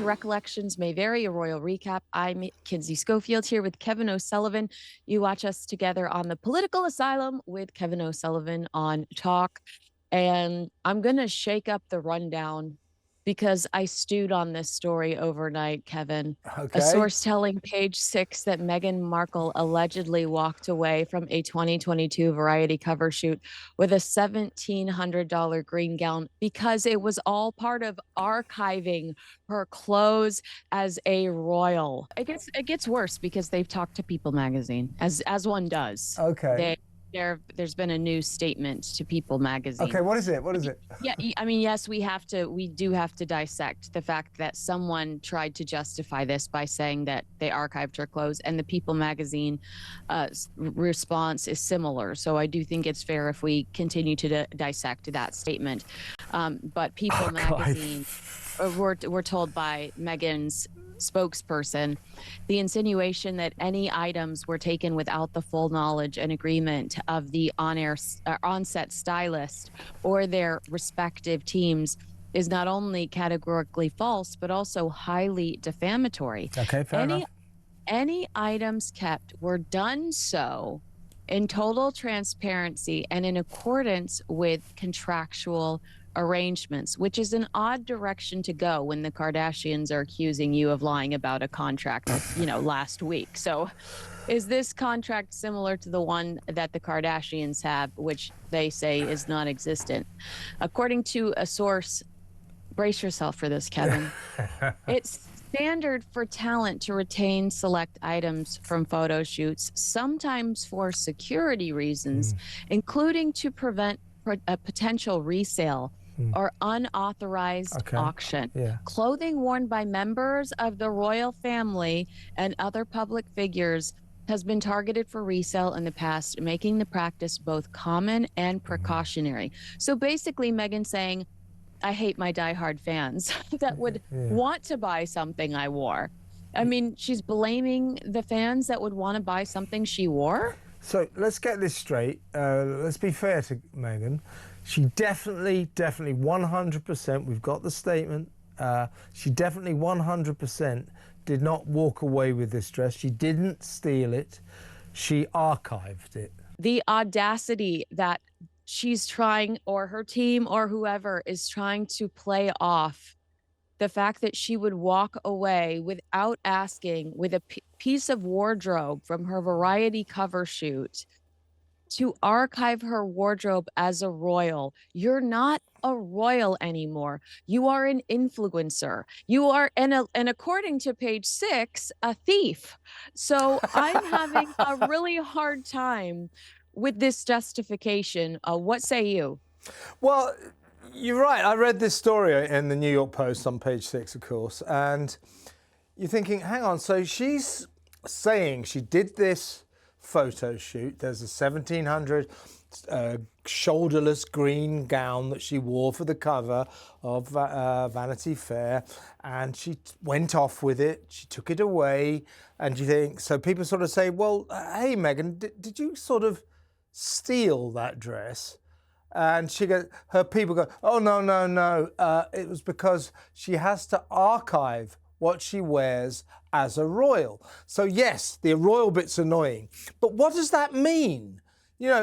to Recollections May Vary, a royal recap. I'm Kinsey Schofield here with Kevin O'Sullivan. You watch us together on the Political Asylum with Kevin O'Sullivan on Talk. And I'm going to shake up the rundown because I stewed on this story overnight, Kevin. A Okay. source telling Page Six that Meghan Markle allegedly walked away from a 2022 Variety cover shoot with a $1,700 green gown because it was all part of archiving her clothes as a royal. It gets worse because they've talked to People magazine, as one does. Okay. There's been a new statement to People magazine. Okay, what is it? What is it? Yeah, I mean, yes, we do have to dissect the fact that someone tried to justify this by saying that they archived her clothes, and the People magazine response is similar. So I do think it's fair if we continue to dissect that statement. But People magazine, we're told by Meghan's spokesperson, the insinuation that any items were taken without the full knowledge and agreement of the on-set stylist or their respective teams is not only categorically false, but also highly defamatory. Okay, fair enough. Any items kept were done so in total transparency and in accordance with contractual arrangements, which is an odd direction to go when the Kardashians are accusing you of lying about a contract, last week. So is this contract similar to the one that the Kardashians have, which they say is non-existent? According to a source, brace yourself for this, Kevin. It's standard for talent to retain select items from photo shoots, sometimes for security reasons, including to prevent a potential resale or unauthorized auction. Yeah. Clothing worn by members of the royal family and other public figures has been targeted for resale in the past, making the practice both common and precautionary. So basically, Meghan saying, I hate my diehard fans that would want to buy something I wore. I mean, she's blaming the fans that would want to buy something she wore. So let's get this straight. Let's be fair to Meghan. She definitely 100%, we've got the statement, she definitely 100% did not walk away with this dress. She didn't steal it. She archived it. The audacity that she's trying, or her team or whoever is trying to play off the fact that she would walk away without asking with a piece of wardrobe from her Variety cover shoot to archive her wardrobe as a royal. You're not a royal anymore. You are an influencer. You are, and according to Page Six, a thief. So I'm having a really hard time with this justification. What say you? Well, you're right. I read this story in the New York Post on Page Six, of course, and you're thinking, hang on, so she's saying she did this photo shoot. There's a 1,700 shoulderless green gown that she wore for the cover of Vanity Fair, and she went off with it. She took it away, and you think, so people sort of say, well, hey, Meghan, did you sort of steal that dress? And her people go, oh, no. It was because she has to archive what she wears as a royal. So yes, the royal bit's annoying, but what does that mean?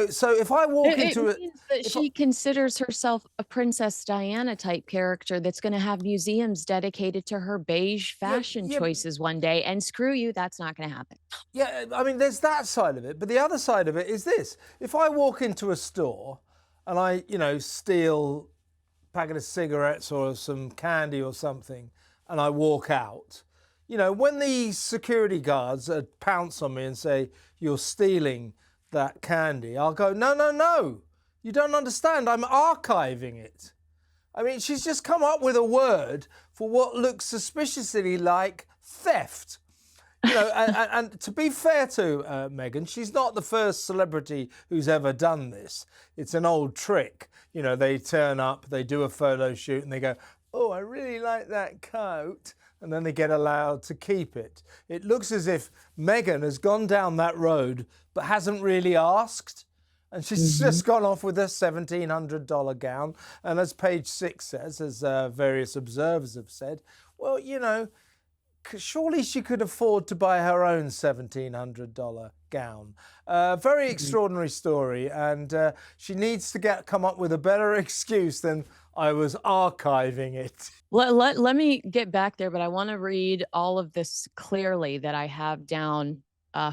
So if I walk into it means that she considers herself a Princess Diana type character that's going to have museums dedicated to her beige fashion choices one day, and screw you, that's not going to happen. Yeah, I mean, there's that side of it, but the other side of it is this. If I walk into a store and I, steal a packet of cigarettes or some candy or something, and I walk out, when the security guards pounce on me and say, you're stealing that candy, I'll go, no, you don't understand, I'm archiving it. I mean, she's just come up with a word for what looks suspiciously like theft. And to be fair to Meghan, she's not the first celebrity who's ever done this. It's an old trick. They turn up, they do a photo shoot, and they go, oh, I really like that coat, and then they get allowed to keep it. It looks as if Meghan has gone down that road but hasn't really asked. And she's just gone off with a $1,700 gown. And as Page Six says, as various observers have said, Well, surely she could afford to buy her own $1,700 gown. Very Mhm. extraordinary story, and she needs to come up with a better excuse than I was archiving it. Let me get back there, but I want to read all of this clearly that I have down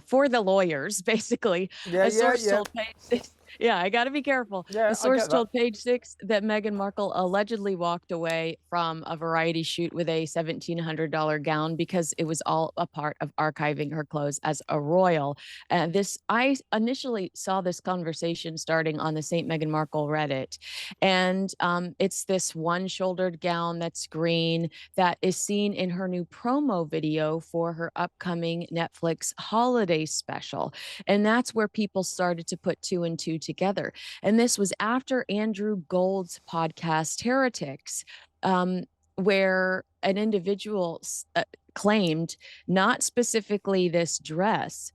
for the lawyers, basically. Yeah, A yeah, source yeah, told Page Six, yeah, I got to be careful. A yeah. I source get that. told Page Six that Meghan Markle allegedly walked away from a variety shoot with a $1,700 gown because it was all a part of archiving her clothes as a royal. I initially saw this conversation starting on the Saint Meghan Markle Reddit, and it's this one-shouldered gown that's green that is seen in her new promo video for her upcoming Netflix holiday special. And that's where people started to put two and two together. And this was after Andrew Gold's podcast, Heretics, where an individual claimed not specifically this dress.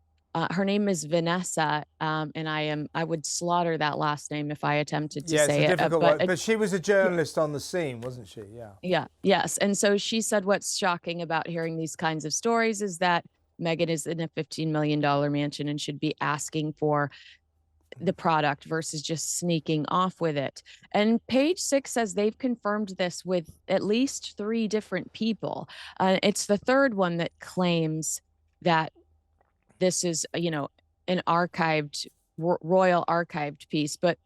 Her name is Vanessa, and I would slaughter that last name if I attempted to Yeah, it's a say it. difficult But one. But she was a journalist on the scene, wasn't she? Yeah. yeah, yes. And so she said what's shocking about hearing these kinds of stories is that Meghan is in a $15 million mansion and should be asking for the product versus just sneaking off with it. And Page Six says they've confirmed this with at least three different people. It's the third one that claims that this is, an archived, royal archived piece. But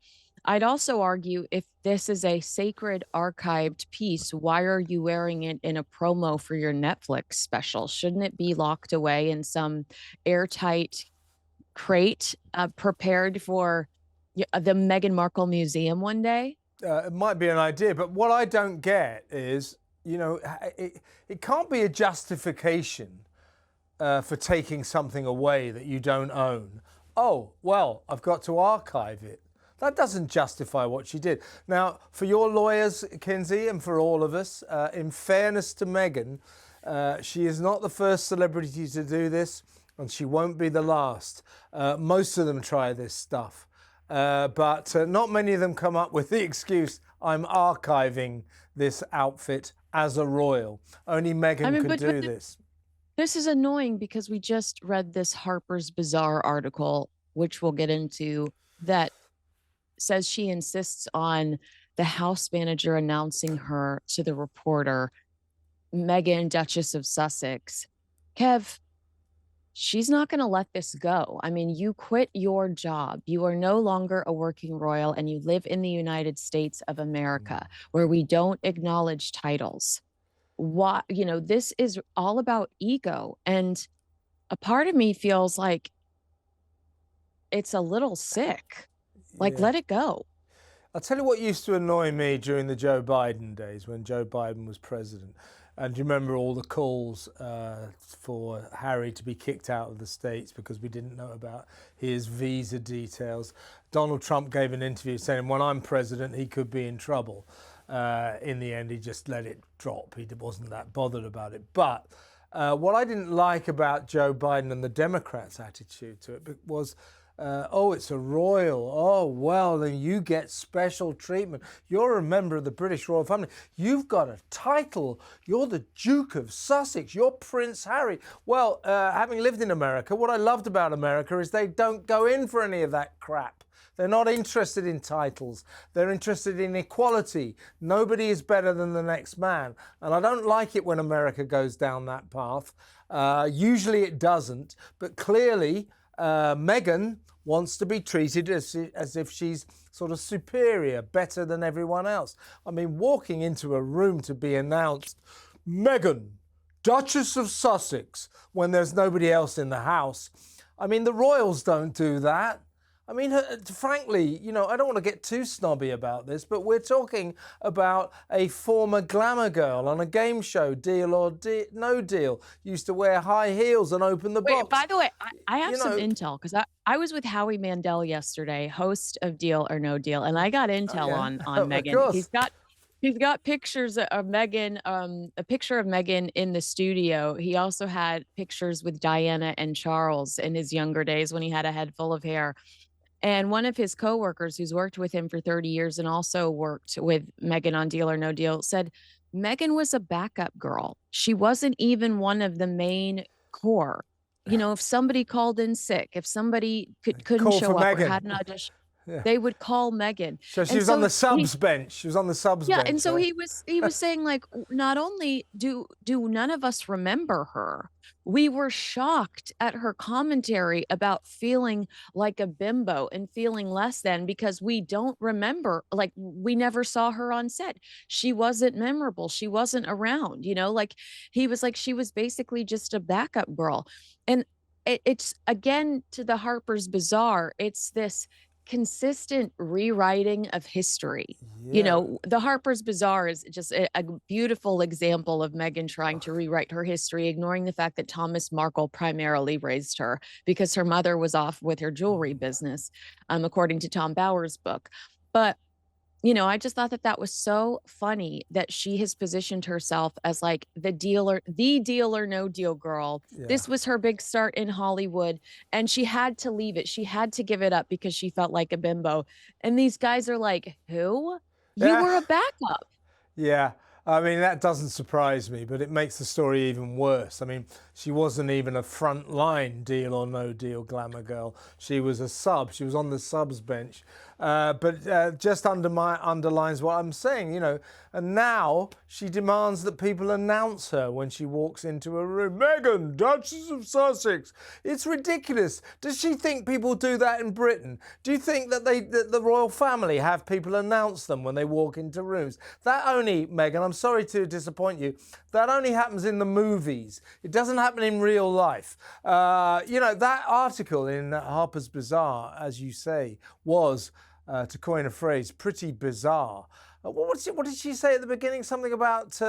I'd also argue if this is a sacred archived piece, why are you wearing it in a promo for your Netflix special? Shouldn't it be locked away in some airtight crate, prepared for the Meghan Markle Museum one day? It might be an idea, but what I don't get is, it can't be a justification for taking something away that you don't own. Oh, well, I've got to archive it. That doesn't justify what she did. Now, for your lawyers, Kinsey, and for all of us, in fairness to Meghan, she is not the first celebrity to do this, and she won't be the last. Most of them try this stuff, but not many of them come up with the excuse, I'm archiving this outfit as a royal. Only Meghan could do this. This is annoying because we just read this Harper's Bazaar article, which we'll get into, that says she insists on the house manager announcing her to the reporter, Meghan, Duchess of Sussex. Kev, she's not going to let this go. I mean, you quit your job. You are no longer a working royal, and you live in the United States of America, where we don't acknowledge titles. This is all about ego. And a part of me feels like it's a little sick. Like, Yeah. let it go. I'll tell you what used to annoy me during the Joe Biden days when Joe Biden was president. And do you remember all the calls for Harry to be kicked out of the States because we didn't know about his visa details? Donald Trump gave an interview saying, when I'm president, he could be in trouble. In the end, he just let it drop. He wasn't that bothered about it. But what I didn't like about Joe Biden and the Democrats' attitude to it was, oh, it's a royal. Oh, well, then you get special treatment. You're a member of the British royal family. You've got a title. You're the Duke of Sussex. You're Prince Harry. Well, having lived in America, what I loved about America is they don't go in for any of that crap. They're not interested in titles. They're interested in equality. Nobody is better than the next man. And I don't like it when America goes down that path. Usually it doesn't. But clearly, Meghan wants to be treated as if she's sort of superior, better than everyone else. I mean, walking into a room to be announced, Meghan, Duchess of Sussex, when there's nobody else in the house. I mean, the royals don't do that. I mean, frankly, I don't want to get too snobby about this, but we're talking about a former glamour girl on a game show, Deal or No Deal, used to wear high heels and open the box. Wait, by the way, I have some intel because I was with Howie Mandel yesterday, host of Deal or No Deal, and I got intel on Meghan. Of course. He's got pictures of Meghan, a picture of Meghan in the studio. He also had pictures with Diana and Charles in his younger days when he had a head full of hair. And one of his coworkers who's worked with him for 30 years and also worked with Meghan on Deal or No Deal said Meghan was a backup girl. She wasn't even one of the main core. You know, if somebody called in sick, if somebody couldn't Call for show up or Meghan. had an audition, Yeah. they would call Meghan. So she And was on so the subs bench. She was on the subs yeah, bench. and so Yeah? he was saying like not only do none of us remember her, we were shocked at her commentary about feeling like a bimbo and feeling less than because we don't remember, like we never saw her on set. She wasn't memorable. She wasn't around, you know, like he was like she was basically just a backup girl. And it's again to the Harper's Bazaar, it's this consistent rewriting of history. You Yeah. know, the Harper's Bazaar is just a beautiful example of Meghan trying to rewrite her history, ignoring the fact that Thomas Markle primarily raised her because her mother was off with her jewelry business, according to Tom Bower's book. But you know, I just thought that that was so funny that she has positioned herself as like the Deal or No Deal girl. Yeah. This was her big start in Hollywood, and she had to leave it. She had to give it up because she felt like a bimbo. And these guys are like, "Who? You Yeah. were a backup." Yeah. I mean, that doesn't surprise me, but it makes the story even worse. I mean, she wasn't even a frontline Deal or No Deal glamour girl. She was a sub. She was on the subs bench. But just underlines what I'm saying, you know. And now she demands that people announce her when she walks into a room. Meghan, Duchess of Sussex. It's ridiculous. Does she think people do that in Britain? Do you think that the royal family have people announce them when they walk into rooms? That only, Meghan, I'm sorry to disappoint you, that only happens in the movies. It doesn't happen in real life. You know, that article in Harper's Bazaar, as you say, was, to coin a phrase, pretty bizarre. What did she say at the beginning? Something about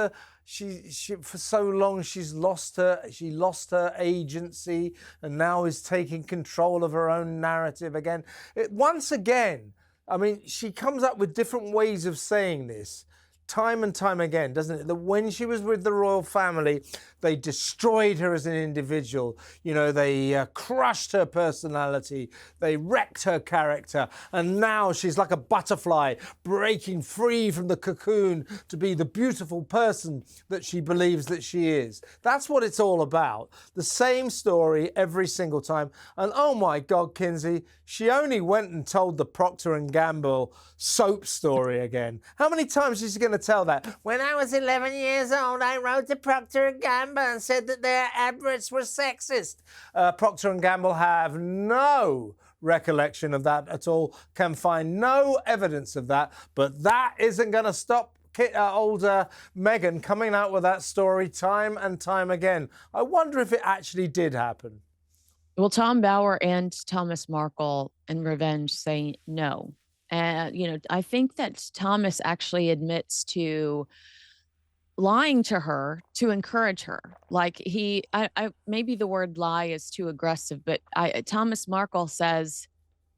she for so long she lost her agency and now is taking control of her own narrative again. Once again, I mean, she comes up with different ways of saying this. Time and time again, doesn't it? That when she was with the royal family, they destroyed her as an individual. You know, they crushed her personality. They wrecked her character. And now she's like a butterfly breaking free from the cocoon to be the beautiful person that she believes that she is. That's what it's all about. The same story every single time. And oh my God, Kinsey, she only went and told the Procter & Gamble soap story again. How many times is she going to tell that? When I was 11 years old, I wrote to Procter & Gamble and said that their adverts were sexist. Procter & Gamble have no recollection of that at all, can find no evidence of that, but that isn't going to stop older Meghan coming out with that story time and time again. I wonder if it actually did happen. Well, Tom Bower and Thomas Markle in Revenge say no. And, you know, I think that Thomas actually admits to lying to her to encourage her. Like I maybe the word lie is too aggressive, but Thomas Markle says,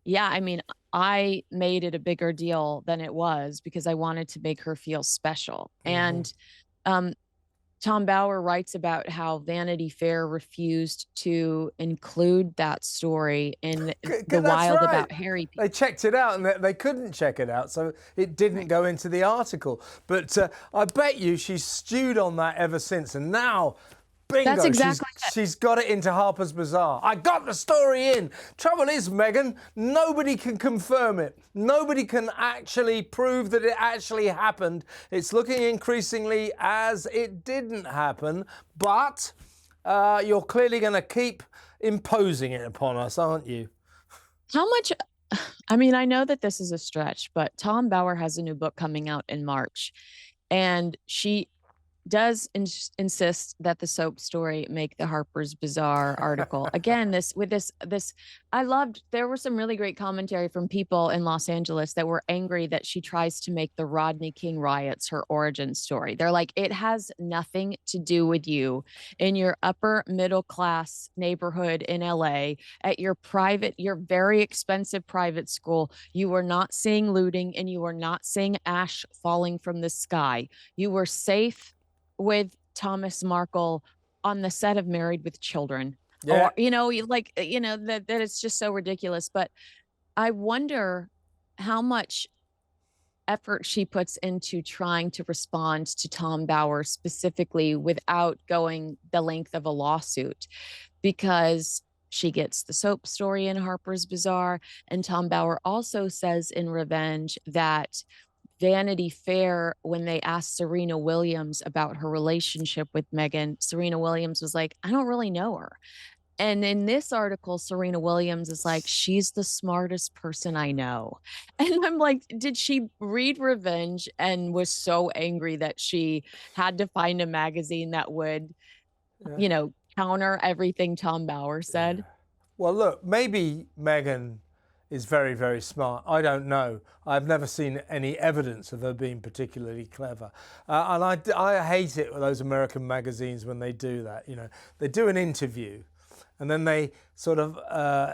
yeah, I mean, I made it a bigger deal than it was because I wanted to make her feel special. And Tom Bower writes about how Vanity Fair refused to include that story in the wild right. about Harry. They checked it out and they couldn't check it out, so it didn't go into the article. But I bet you she's stewed on that ever since, and now, bingo, That's exactly she's got it into Harper's Bazaar. I got the story in. Trouble is, Meghan, nobody can confirm it. Nobody can actually prove that it actually happened. It's looking increasingly as it didn't happen, but you're clearly going to keep imposing it upon us, aren't you? How much? I mean, I know that this is a stretch, but Tom Bower has a new book coming out in March, and she does insist that the soap story make the Harper's Bazaar article. Again, this I loved, there were some really great commentary from people in Los Angeles that were angry that she tries to make the Rodney King riots her origin story. They're like, it has nothing to do with you in your upper middle class neighborhood in LA at your very expensive private school. You were not seeing looting and you were not seeing ash falling from the sky. You were safe with Thomas Markle on the set of Married with Children. Yeah. Or, you know, like, you know, that it's just so ridiculous. But I wonder how much effort she puts into trying to respond to Tom Bauer specifically without going the length of a lawsuit, because she gets the soap story in Harper's Bazaar. And Tom Bauer also says in Revenge that Vanity Fair, when they asked Serena Williams about her relationship with Meghan, Serena Williams was like, I don't really know her. And in this article, Serena Williams is like, she's the smartest person I know. And I'm like, did she read Revenge and was so angry that she had to find a magazine that would, Yeah. counter everything Tom Bauer said? Well, look, maybe Meghan is very, very smart. I don't know. I've never seen any evidence of her being particularly clever. And I hate it with those American magazines when they do that. They do an interview and then they sort of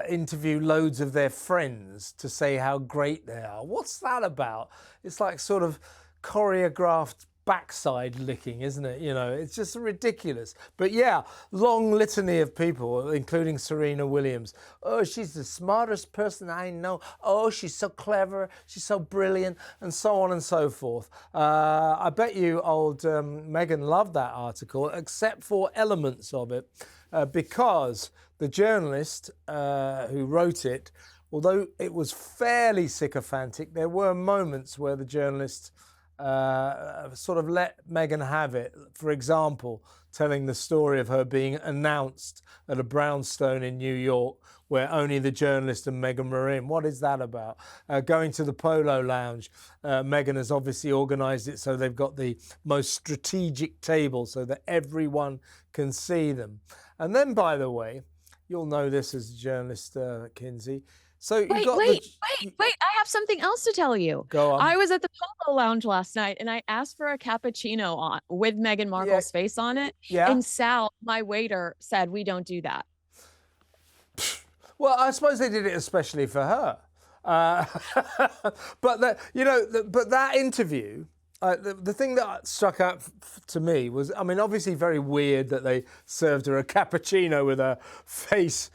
interview loads of their friends to say how great they are. What's that about? It's like sort of choreographed backside licking, isn't it? It's just ridiculous. But yeah, long litany of people, including Serena Williams. Oh, she's the smartest person I know. Oh, she's so clever. She's so brilliant, and so on and so forth. I bet you old Meghan loved that article, except for elements of it, because the journalist who wrote it, although it was fairly sycophantic, there were moments where the journalist sort of let Meghan have it. For example, telling the story of her being announced at a brownstone in New York where only the journalist and Meghan were in. What is that about? Going to the Polo Lounge. Meghan has obviously organised it so they've got the most strategic table so that everyone can see them. And then, by the way, you'll know this as a journalist, Kinsey. So you got Wait. I have something else to tell you. Go on. I was at the Polo Lounge last night and I asked for a cappuccino with Meghan Markle's face on it. Yeah. And Sal, my waiter, said, we don't do that. Well, I suppose they did it especially for her. But that interview, the thing that struck out to me was, I mean, obviously very weird that they served her a cappuccino with her face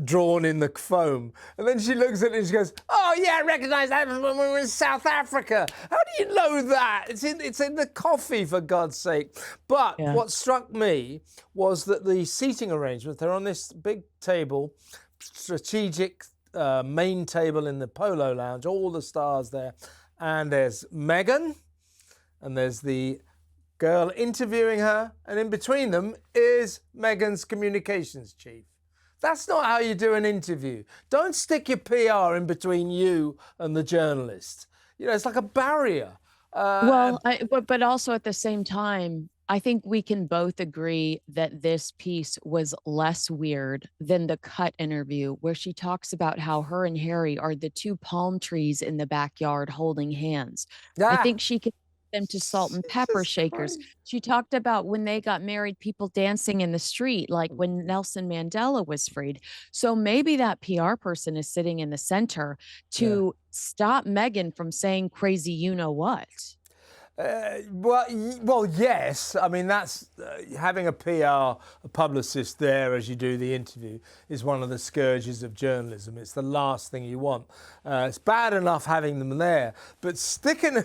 drawn in the foam. And then she looks at it and she goes, oh yeah, I recognise that when we were in South Africa. How do you know that? It's in the coffee, for God's sake. But what struck me was that the seating arrangements, they're on this big table, strategic main table in the Polo Lounge, all the stars there. And there's Meghan, and there's the girl interviewing her, and in between them is Meghan's communications chief. That's not how you do an interview. Don't stick your PR in between you and the journalist. It's like a barrier. But also at the same time, I think we can both agree that this piece was less weird than the Cut interview, where she talks about how her and Harry are the two palm trees in the backyard holding hands. I think she can them to salt and pepper shakers. She talked about when they got married, people dancing in the street, like when Nelson Mandela was freed. So maybe that PR person is sitting in the center to stop Meghan from saying crazy what. Well, yes. I mean, that's having a PR, a publicist there as you do the interview is one of the scourges of journalism. It's the last thing you want. It's bad enough having them there, but sticking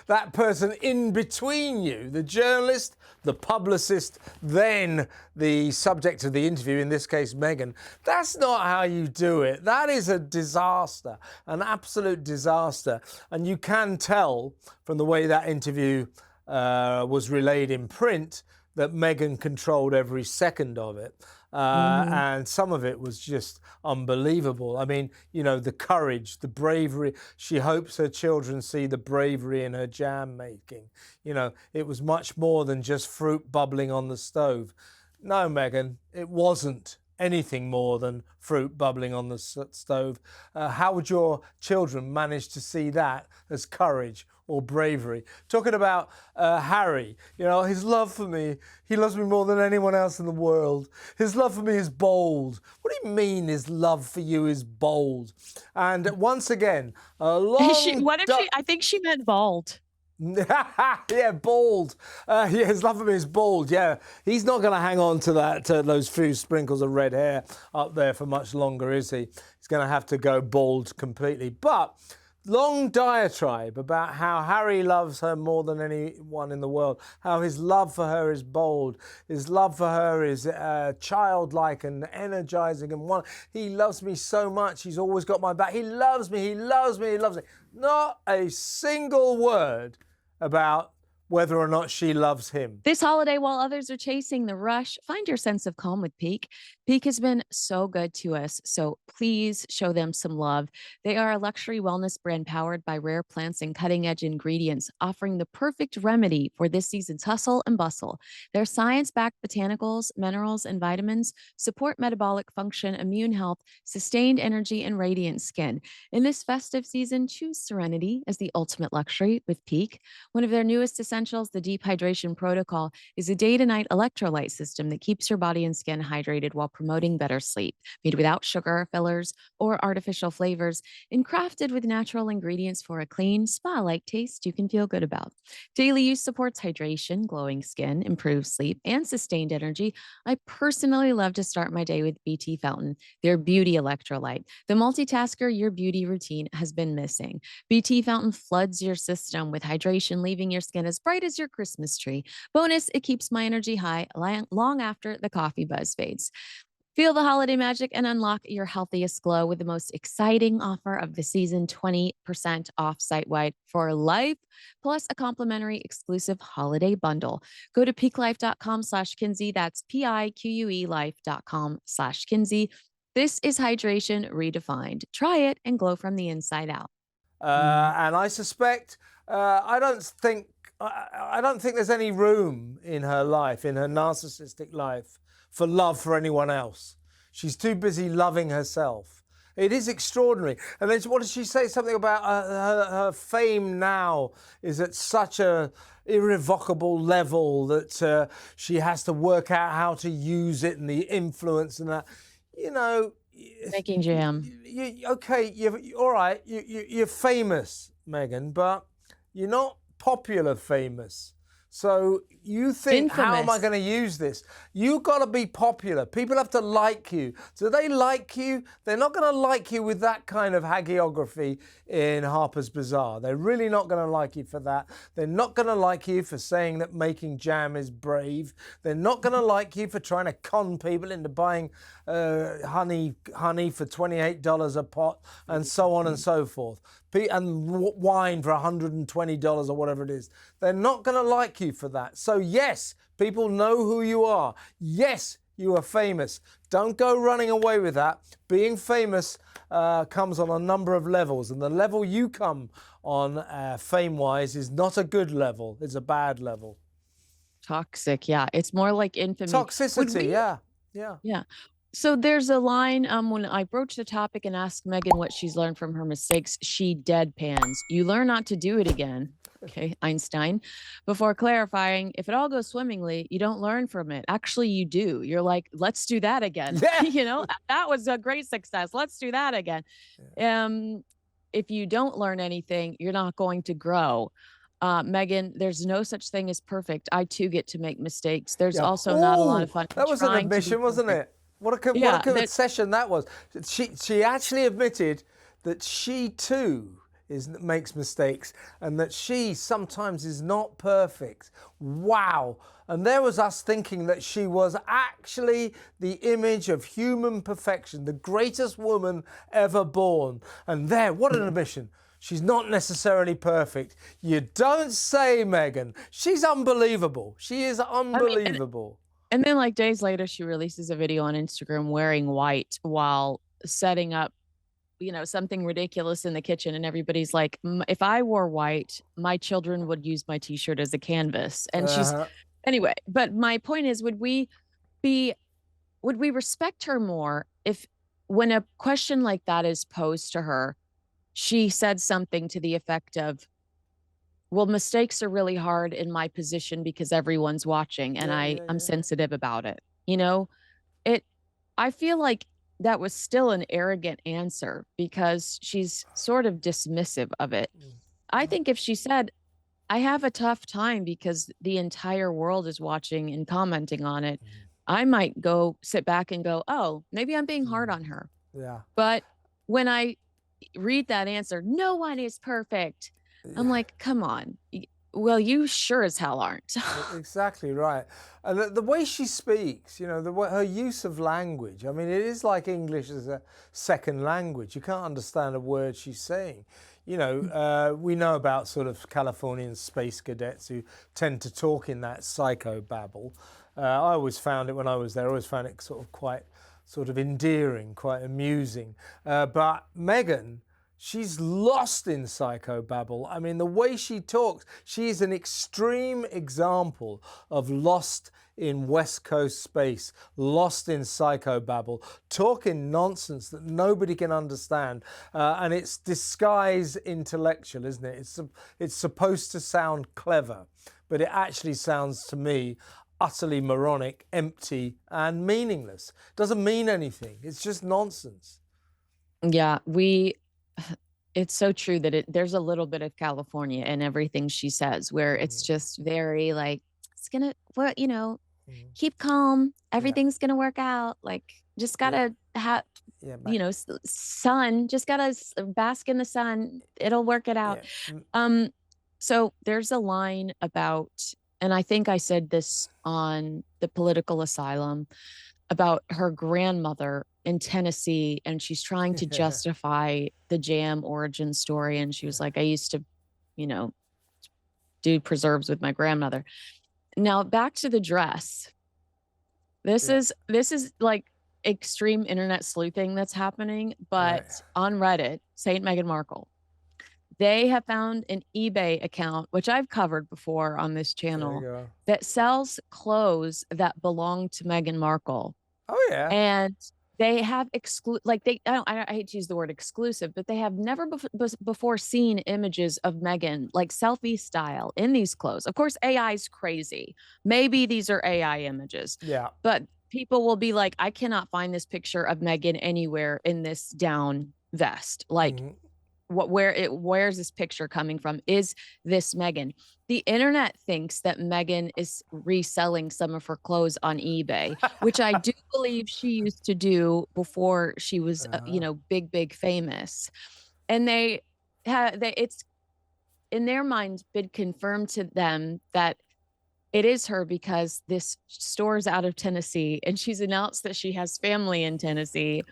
that person in between you, the journalist, the publicist, then the subject of the interview, in this case, Meghan, that's not how you do it. That is a disaster, an absolute disaster. And you can tell from the way that interview was relayed in print that Meghan controlled every second of it. And some of it was just unbelievable. I mean, the courage, the bravery. She hopes her children see the bravery in her jam making. It was much more than just fruit bubbling on the stove. No, Meghan, it wasn't anything more than fruit bubbling on the stove. How would your children manage to see that as courage or bravery? Talking about Harry, his love for me, he loves me more than anyone else in the world. His love for me is bold. What do you mean his love for you is bold? And once again, a long... I think she meant bald. Yeah, bald. His love for me is bald. Yeah, he's not going to hang on to those few sprinkles of red hair up there for much longer, is he? he's going to have to go bald completely. But long diatribe about how Harry loves her more than anyone in the world, how his love for her is bold, his love for her is childlike and energizing and one. He loves me so much, he's always got my back. He loves me, he loves me, he loves me. Not a single word about whether or not she loves him. This holiday, while others are chasing the rush, find your sense of calm with Peak. Peak has been so good to us, so please show them some love. They are a luxury wellness brand powered by rare plants and cutting-edge ingredients, offering the perfect remedy for this season's hustle and bustle. Their science-backed botanicals, minerals, and vitamins support metabolic function, immune health, sustained energy, and radiant skin. In this festive season, choose serenity as the ultimate luxury with Peak. One of their newest essentials, the Deep Hydration Protocol, is a day-to-night electrolyte system that keeps your body and skin hydrated while promoting better sleep. Made without sugar, fillers, or artificial flavors, and crafted with natural ingredients for a clean, spa-like taste you can feel good about. Daily use supports hydration, glowing skin, improved sleep, and sustained energy. I personally love to start my day with BT Fountain, their beauty electrolyte, the multitasker your beauty routine has been missing. BT Fountain floods your system with hydration, leaving your skin as bright as your Christmas tree. Bonus, it keeps my energy high long after the coffee buzz fades. Feel the holiday magic and unlock your healthiest glow with the most exciting offer of the season, 20% off site-wide for life, plus a complimentary exclusive holiday bundle. Go to peaklife.com/Kinsey. That's PIQUE life.com/Kinsey. This is hydration redefined. Try it and glow from the inside out. And I suspect, I don't think there's any room in her life, in her narcissistic life, for love for anyone else. She's too busy loving herself. It is extraordinary. And then what does she say? Something about her fame now is at such a irrevocable level that she has to work out how to use it and the influence and that. You know, Making jam. All right, you're famous, Meghan, but you're not popular famous. So you think, how am I going to use this? You've got to be popular. People have to like you. Do they like you? They're not going to like you with that kind of hagiography in Harper's Bazaar. They're really not going to like you for that. They're not going to like you for saying that making jam is brave. They're not going to like you for trying to con people into buying honey for $28 a pot and so on and so forth. And wine for $120 or whatever it is. They're not going to like you for that. So yes, people know who you are. Yes, you are famous. Don't go running away with that. Being famous comes on a number of levels, and the level you come on fame-wise is not a good level. It's a bad level. Toxic, yeah. It's more like infamy. Toxicity, yeah. Yeah. So there's a line when I broach the topic and ask Meghan what she's learned from her mistakes, she deadpans. You learn not to do it again. Okay, Einstein. Before clarifying, if it all goes swimmingly, you don't learn from it. Actually, you do. You're like, let's do that again. Yeah. You know, that was a great success. Let's do that again. Yeah. If you don't learn anything, you're not going to grow. Meghan, there's no such thing as perfect. I too get to make mistakes. There's also not a lot of fun. That was an admission, wasn't it? What a good session that was. She actually admitted that she too makes mistakes and that she sometimes is not perfect. Wow. And there was us thinking that she was actually the image of human perfection, the greatest woman ever born. And there, what an admission. She's not necessarily perfect. You don't say, Meghan. She's unbelievable. She is unbelievable. And then like days later, she releases a video on Instagram wearing white while setting up, you know, something ridiculous in the kitchen. And everybody's like, if I wore white, my children would use my t-shirt as a canvas. And she's, anyway, but my point is, would we respect her more if when a question like that is posed to her, she said something to the effect of, well, mistakes are really hard in my position because everyone's watching and I'm sensitive about it. You know, I feel like that was still an arrogant answer because she's sort of dismissive of it. I think if she said, I have a tough time because the entire world is watching and commenting on it, I might go sit back and go, oh, maybe I'm being hard on her. Yeah. But when I read that answer, no one is perfect. I'm like, come on. Well, you sure as hell aren't. Exactly right. And the way she speaks, you know, her use of language, I mean, it is like English as a second language. You can't understand a word she's saying. You know, we know about sort of Californian space cadets who tend to talk in that psycho-babble. I always found it when I was there, I always found it sort of quite sort of endearing, quite amusing. But Meghan, she's lost in psychobabble. I mean, the way she talks, she's an extreme example of lost in West Coast space, lost in psychobabble, talking nonsense that nobody can understand. And it's disguised intellectual, isn't it? It's supposed to sound clever, but it actually sounds to me utterly moronic, empty, and meaningless. Doesn't mean anything. It's just nonsense. Yeah, it's so true that there's a little bit of California in everything she says, where it's just very like, it's gonna, well, you know, keep calm, everything's gonna work out. Like, just gotta have, you know, sun, just gotta bask in the sun. It'll work it out. So there's a line about, and I think I said this on the political asylum, about her grandmother in Tennessee, and she's trying to justify the jam origin story. And she was like, I used to, you know, do preserves with my grandmother. Now back to the dress. This is like extreme internet sleuthing that's happening, but on Reddit, Saint Meghan Markle, they have found an eBay account, which I've covered before on this channel, that sells clothes that belong to Meghan Markle. Oh yeah. And they have I hate to use the word exclusive, but they have never before seen images of Meghan, like selfie style, in these clothes. Of course, AI is crazy. Maybe these are AI images. Yeah. But people will be like, I cannot find this picture of Meghan anywhere in this down vest. Like, where's this picture coming from? Is this Meghan? The internet thinks that Meghan is reselling some of her clothes on eBay, which I do believe she used to do before she was, you know, big famous. And it's in their minds been confirmed to them that it is her, because this store's out of Tennessee and she's announced that she has family in Tennessee.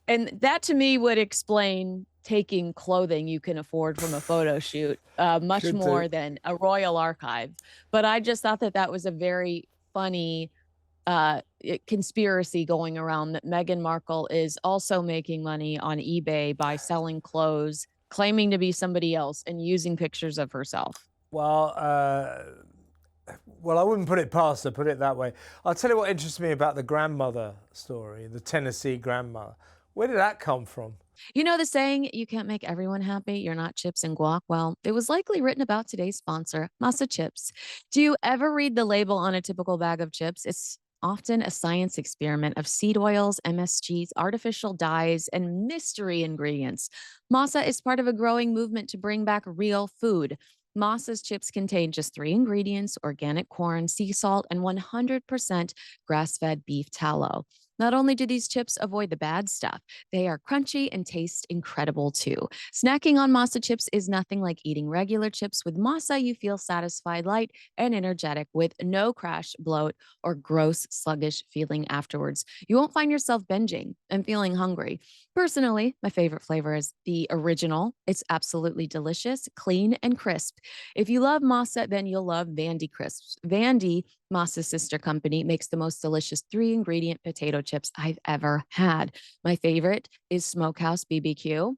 And that to me would explain taking clothing you can afford from a photo shoot much more than a royal archive. But I just thought that that was a very funny conspiracy going around, that Meghan Markle is also making money on eBay by selling clothes, claiming to be somebody else and using pictures of herself. Well, I wouldn't put it past her, put it that way. I'll tell you what interests me about the grandmother story, the Tennessee grandmother. Where did that come from? You know the saying, you can't make everyone happy, you're not chips and guac? Well, it was likely written about today's sponsor, Masa Chips. Do you ever read the label on a typical bag of chips? It's often a science experiment of seed oils, MSGs, artificial dyes, and mystery ingredients. Masa is part of a growing movement to bring back real food. Masa's chips contain just 3 ingredients: organic corn, sea salt, and 100% grass-fed beef tallow. Not only do these chips avoid the bad stuff, they are crunchy and taste incredible too. Snacking on Masa chips is nothing like eating regular chips. With Masa, you feel satisfied, light, and energetic with no crash, bloat, or gross, sluggish feeling afterwards. You won't find yourself binging and feeling hungry. Personally, my favorite flavor is the original. It's absolutely delicious, clean, and crisp. If you love Masa, then you'll love Vandy Crisps. Vandy, Masa's sister company, makes the most delicious 3-ingredient potato chips I've ever had. My favorite is Smokehouse BBQ.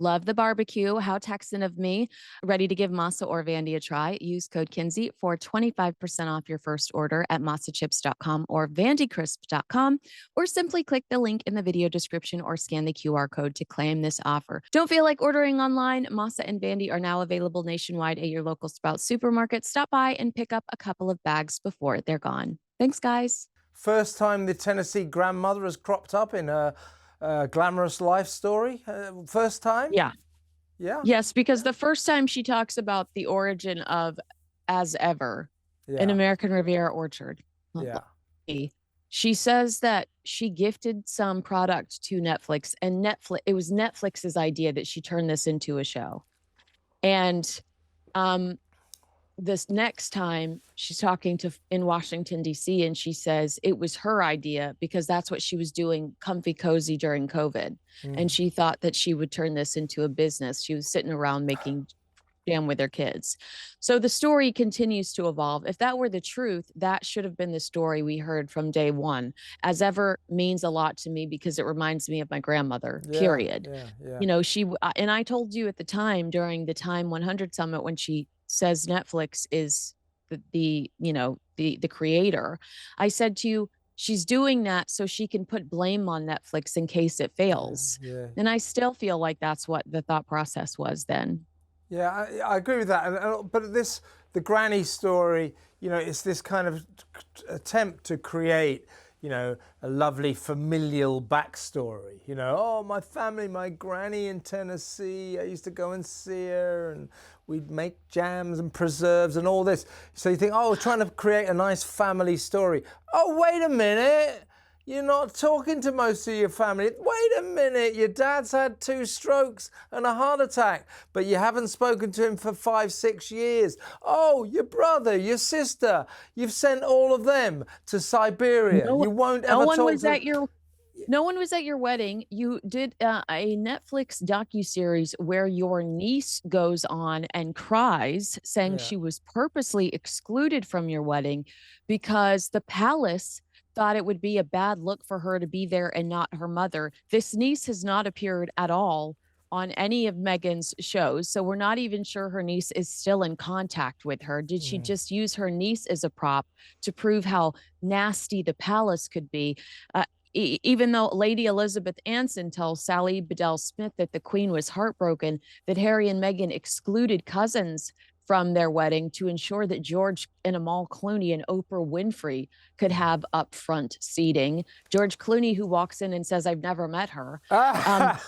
Love the barbecue. How Texan of me. Ready to give Masa or Vandy a try? Use code Kinsey for 25% off your first order at masachips.com or vandycrisp.com, or simply click the link in the video description or scan the QR code to claim this offer. Don't feel like ordering online? Masa and Vandy are now available nationwide at your local Sprouts supermarket. Stop by and pick up a couple of bags before they're gone. Thanks, guys. First time the Tennessee grandmother has cropped up in a glamorous life story? First time? Yeah. Yeah. Yes, because the first time she talks about the origin of As Ever, an American Riviera orchard. Yeah. She says that she gifted some product to Netflix, and it was Netflix's idea that she turned this into a show. And um this next time she's talking to in Washington D.C. and she says it was her idea because that's what she was doing comfy cozy during COVID. And she thought that she would turn this into a business. She was sitting around making jam with their kids. So the story continues to evolve. If that were the truth, that should have been the story we heard from day one. As ever means a lot to me because it reminds me of my grandmother, Yeah, period. yeah, yeah. You know, and I told you at the time during the Time 100 Summit when she says Netflix is the creator, I said to you, she's doing that so she can put blame on Netflix in case it Yeah, fails. yeah. And I still feel like that's what the thought process was then. Yeah, I agree with that. But the granny story, it's this kind of attempt to create, a lovely familial backstory. Oh, my family, my granny in Tennessee, I used to go and see her and we'd make jams and preserves and all this. So you think, oh, we're trying to create a nice family story. Oh, wait a minute. You're not talking to most of your family. Wait a minute, your dad's had 2 strokes and a heart attack, but you haven't spoken to him for 5, 6 years. Oh, your brother, your sister, you've sent all of them to Siberia. No, You won't no ever one talk was to... at your no one was at your wedding. You did a Netflix docuseries where your niece goes on and cries, saying Yeah. she was purposely excluded from your wedding because the palace thought it would be a bad look for her to be there and not her mother. This niece has not appeared at all on any of Meghan's shows, so we're not even sure her niece is still in contact with her. Did she just use her niece as a prop to prove how nasty the palace could be? Uh, Even though Lady Elizabeth Anson tells Sally Bedell Smith that the Queen was heartbroken that Harry and Meghan excluded cousins from their wedding to ensure that George and Amal Clooney and Oprah Winfrey could have upfront seating. George Clooney, who walks in and says, "I've never met her." Um,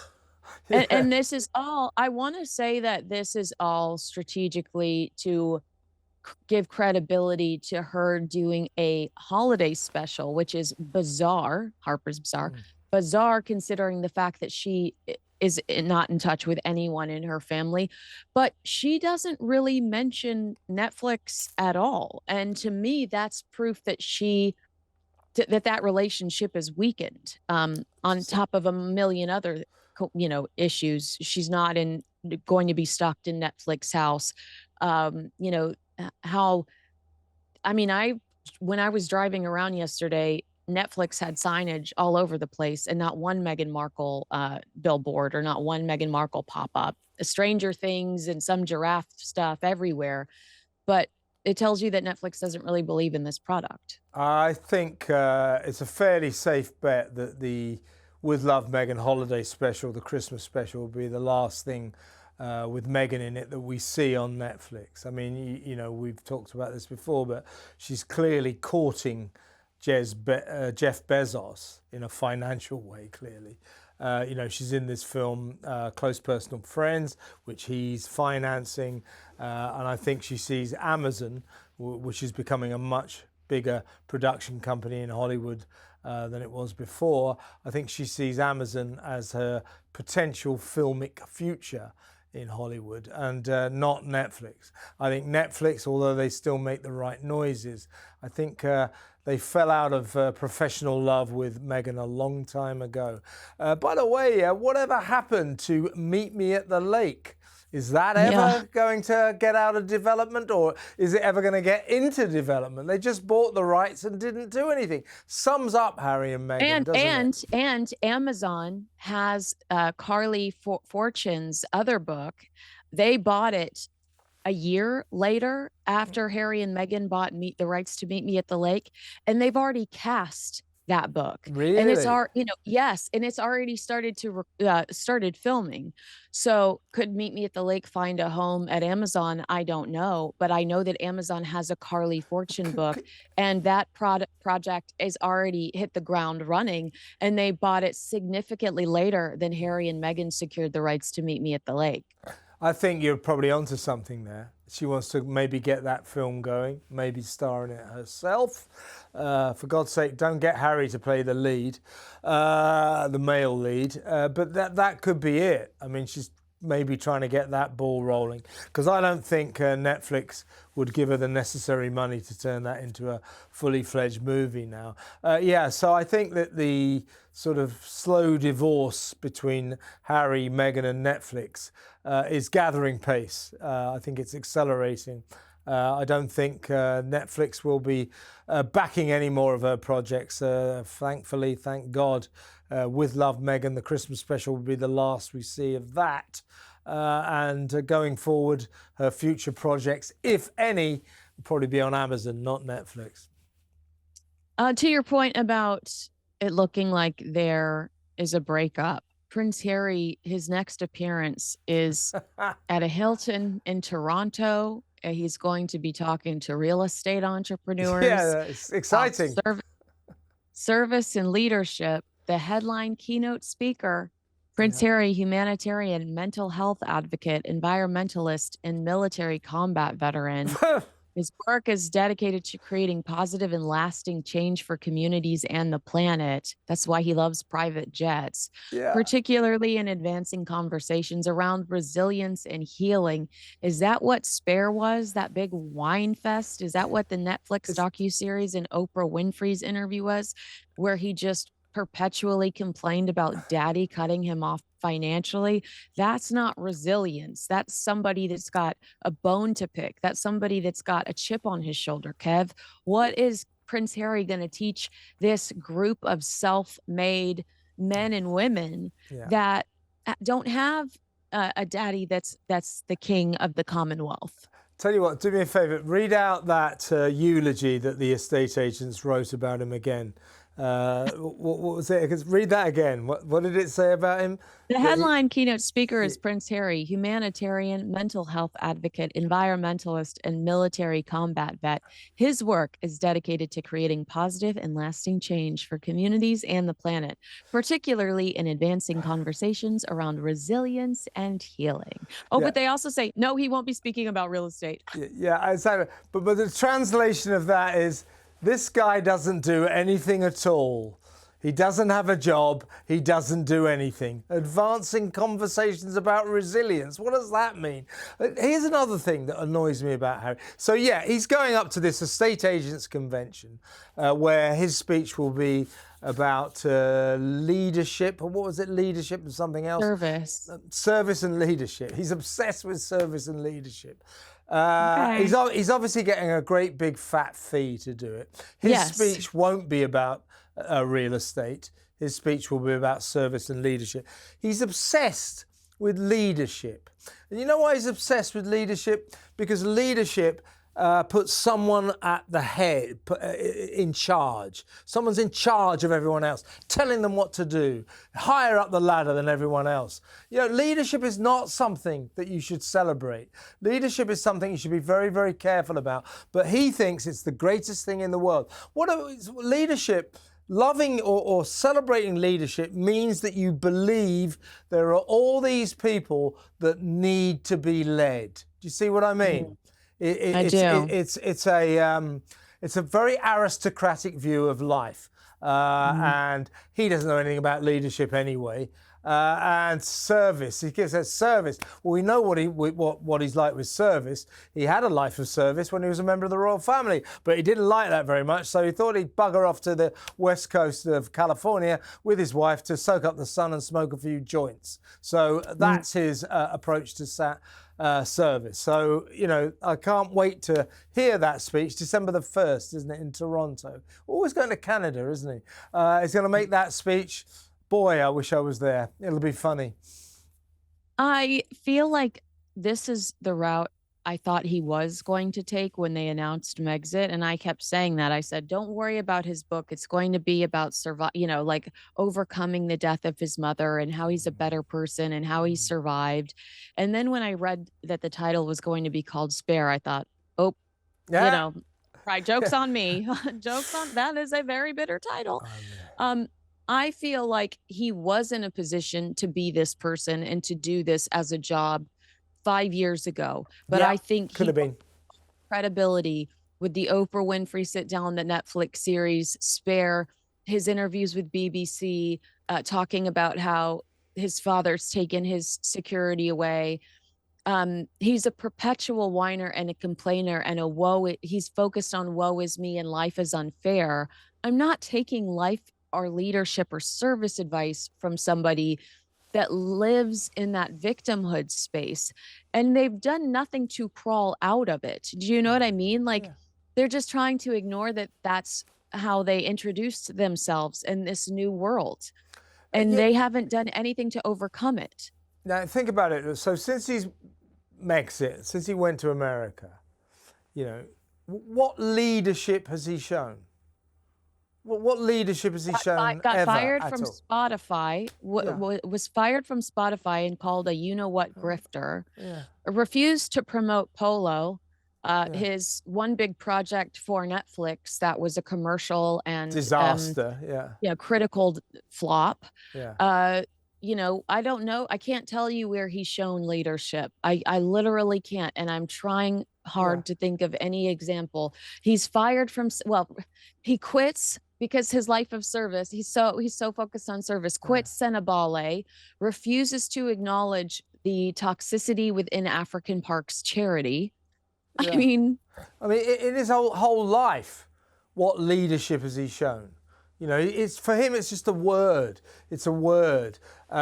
Yeah. and this is all, I want to say that this is all strategically to give credibility to her doing a holiday special, which is bizarre, Harper's Bazaar. Bizarre considering the fact that she is not in touch with anyone in her family, but she doesn't really mention Netflix at all. And to me, that's proof that that relationship is weakened. On top of a million other, issues. She's not going to be stuck in Netflix house. How I mean, when I was driving around yesterday, Netflix had signage all over the place and not one Meghan Markle billboard or not one Meghan Markle pop up. Stranger Things and some giraffe stuff everywhere. But it tells you that Netflix doesn't really believe in this product. I think it's a fairly safe bet that the With Love Meghan holiday special, the Christmas special, will be the last thing with Meghan in it that we see on Netflix. I mean, we've talked about this before, but she's clearly courting Jeff Bezos in a financial way, clearly. She's in this film, Close Personal Friends, which he's financing. And I think she sees Amazon, which is becoming a much bigger production company in Hollywood than it was before. I think she sees Amazon as her potential filmic future in Hollywood and not Netflix. I think Netflix, although they still make the right noises, I think they fell out of professional love with Meghan a long time ago. By the way, whatever happened to Meet Me at the Lake? Is that ever going to get out of development, or is it ever going to get into development? They just bought the rights and didn't do anything. Sums up Harry and Meghan, doesn't it? And Amazon has Carly Fortune's other book. They bought it a year later after Harry and Meghan bought the rights to Meet Me at the Lake, and they've already cast that book. Really? And it's yes, and it's already started filming. So could Meet Me at the Lake find a home at Amazon? I don't know, but I know that Amazon has a Carly Fortune book, and that project is already hit the ground running, and they bought it significantly later than Harry and Meghan secured the rights to Meet Me at the Lake. I think you're probably onto something there. She wants to maybe get that film going, maybe star in it herself. For God's sake, don't get Harry to play the lead, the male lead. But that could be it. I mean, she's maybe trying to get that ball rolling, because I don't think Netflix would give her the necessary money to turn that into a fully fledged movie now. Yeah, so I think that the sort of slow divorce between Harry, Meghan and Netflix is gathering pace. I think it's accelerating. I don't think Netflix will be backing any more of her projects. Thankfully, thank God. With Love, Meghan, the Christmas special will be the last we see of that. And going forward, her future projects, if any, will probably be on Amazon, not Netflix. To your point about it looking like there is a breakup, Prince Harry, his next appearance is at a Hilton in Toronto. He's going to be talking to real estate entrepreneurs. Yeah, it's exciting. Service and leadership. The headline keynote speaker, Prince Harry, humanitarian, mental health advocate, environmentalist, and military combat veteran. His work is dedicated to creating positive and lasting change for communities and the planet. That's why he loves private jets, particularly in advancing conversations around resilience and healing. Is that what Spare was? That big wine fest? Is that what the Netflix docuseries and Oprah Winfrey's interview was, where he just perpetually complained about daddy cutting him off financially? That's not resilience. That's somebody that's got a bone to pick. That's somebody that's got a chip on his shoulder. Kev, what is Prince Harry going to teach this group of self-made men and women that don't have a daddy that's the king of the Commonwealth? Tell you what, do me a favor, read out that eulogy that the estate agents wrote about him again. What was it? Read that again. What did it say about him? The headline keynote speaker is Prince Harry, humanitarian, mental health advocate, environmentalist, and military combat vet. His work is dedicated to creating positive and lasting change for communities and the planet, particularly in advancing conversations around resilience and healing. Oh, but they also say, no, he won't be speaking about real estate. Yeah, exactly. But the translation of that is, this guy doesn't do anything at all. He doesn't have a job. He doesn't do anything. Advancing conversations about resilience. What does that mean? Here's another thing that annoys me about Harry. So yeah, he's going up to this estate agents convention where his speech will be about leadership. What was it? Leadership and something else? Service. Service and leadership. He's obsessed with service and leadership. He's obviously getting a great big fat fee to do it. His speech won't be about real estate. His speech will be about service and leadership. He's obsessed with leadership. And you know why he's obsessed with leadership? Because leadership puts someone at the head, in charge. Someone's in charge of everyone else, telling them what to do, higher up the ladder than everyone else. You know, leadership is not something that you should celebrate. Leadership is something you should be very, very careful about. But he thinks it's the greatest thing in the world. Leadership, loving or celebrating leadership means that you believe there are all these people that need to be led. Do you see what I mean? It's a very aristocratic view of life, and he doesn't know anything about leadership anyway. And service, he gives us service. Well, we know what he's like with service. He had a life of service when he was a member of the royal family, but he didn't like that very much, so he thought he'd bugger off to the west coast of California with his wife to soak up the sun and smoke a few joints. So that's his approach to service. So, you know, I can't wait to hear that speech. December the 1st, isn't it, in Toronto? Always going to Canada, isn't he? He's going to make that speech. Boy, I wish I was there. It'll be funny. I feel like this is the route I thought he was going to take when they announced Megxit. And I kept saying that. I said, don't worry about his book. It's going to be about like overcoming the death of his mother and how he's a better person and how he survived. And then when I read that the title was going to be called Spare, I thought, right, joke's on me. Joke's on, that is a very bitter title. I feel like he was in a position to be this person and to do this as a job 5 years ago. But Yeah, I think could he have been. credibility with the Oprah Winfrey sit down, the Netflix series Spare, his interviews with BBC, talking about how his father's taken his security away. He's a perpetual whiner and a complainer and he's focused on woe is me and life is unfair. I'm not taking life or leadership or service advice from somebody that lives in that victimhood space, and they've done nothing to crawl out of it. Do you know what I mean? Like, Yeah. they're just trying to ignore that that's how they introduced themselves in this new world, and Yeah. they haven't done anything to overcome it. Now think about it. So since he's Megxit, since he went to America, you know, what leadership has he shown? What leadership has he shown Got ever fired at from all? Spotify, was fired from Spotify and called a you-know-what grifter, Yeah. refused to promote Polo, his one big project for Netflix that was a commercial and Disaster. Yeah. yeah, critical flop. Yeah. You know, I don't know. I can't tell you where he's shown leadership. I literally can't, and I'm trying hard to think of any example. He's fired from, well, he quits because his life of service, he's so focused on service, quits Senebale, refuses to acknowledge the toxicity within African Parks charity. Yeah. I mean, in his whole life, what leadership has he shown? You know, it's for him. It's just a word. It's a word. His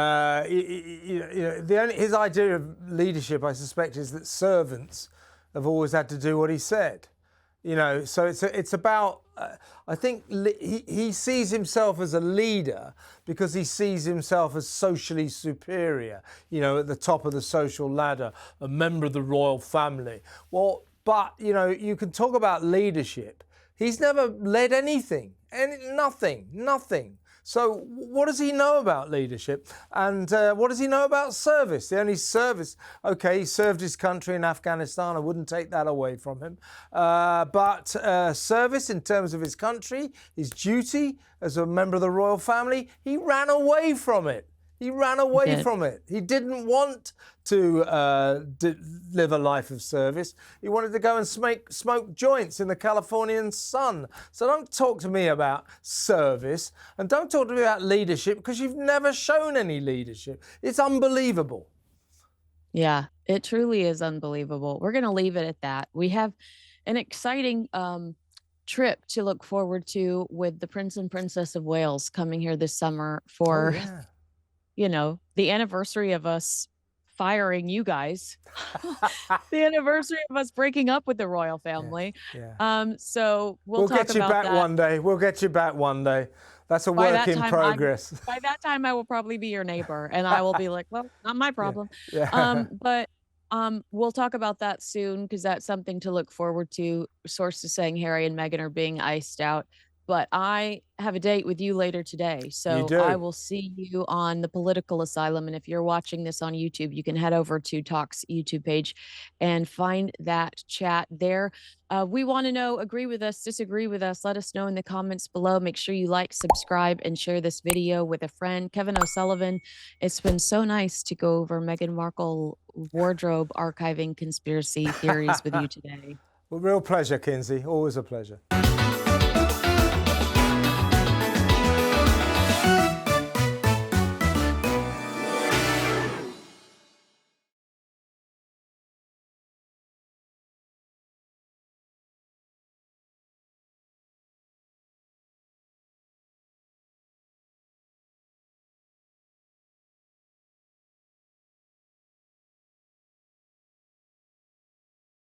idea of leadership, I suspect, is that servants have always had to do what he said. You know, so it's about. I think he sees himself as a leader because he sees himself as socially superior. You know, at the top of the social ladder, a member of the royal family. Well, but you know, you can talk about leadership. He's never led anything. Nothing. So what does he know about leadership? And what does he know about service? The only service, okay, he served his country in Afghanistan. I wouldn't take that away from him. But service in terms of his country, his duty as a member of the royal family, he ran away from it. He ran away from it. He didn't want to live a life of service. He wanted to go and smoke joints in the Californian sun. So don't talk to me about service and don't talk to me about leadership because you've never shown any leadership. It's unbelievable. Yeah, it truly is unbelievable. We're going to leave it at that. We have an exciting trip to look forward to with the Prince and Princess of Wales coming here this summer for... you know, the anniversary of us firing you guys, the anniversary of us breaking up with the royal family. So we'll talk get you about back that. one day. We'll get you back one day. That's a work in progress. By that time, I will probably be your neighbor, and I will be like, well, not my problem. But we'll talk about that soon because that's something to look forward to. Sources saying Harry and Meghan are being iced out. But I have a date with you later today. So I will see you on the political asylum. And if you're watching this on YouTube, you can head over to Talk's YouTube page and find that chat there. We want to know, agree with us, disagree with us. Let us know in the comments below. Make sure you like, subscribe, and share this video with a friend. Kevin O'Sullivan, it's been so nice to go over Meghan Markle wardrobe archiving conspiracy theories with you today. Well, real pleasure, Kinsey. Always a pleasure.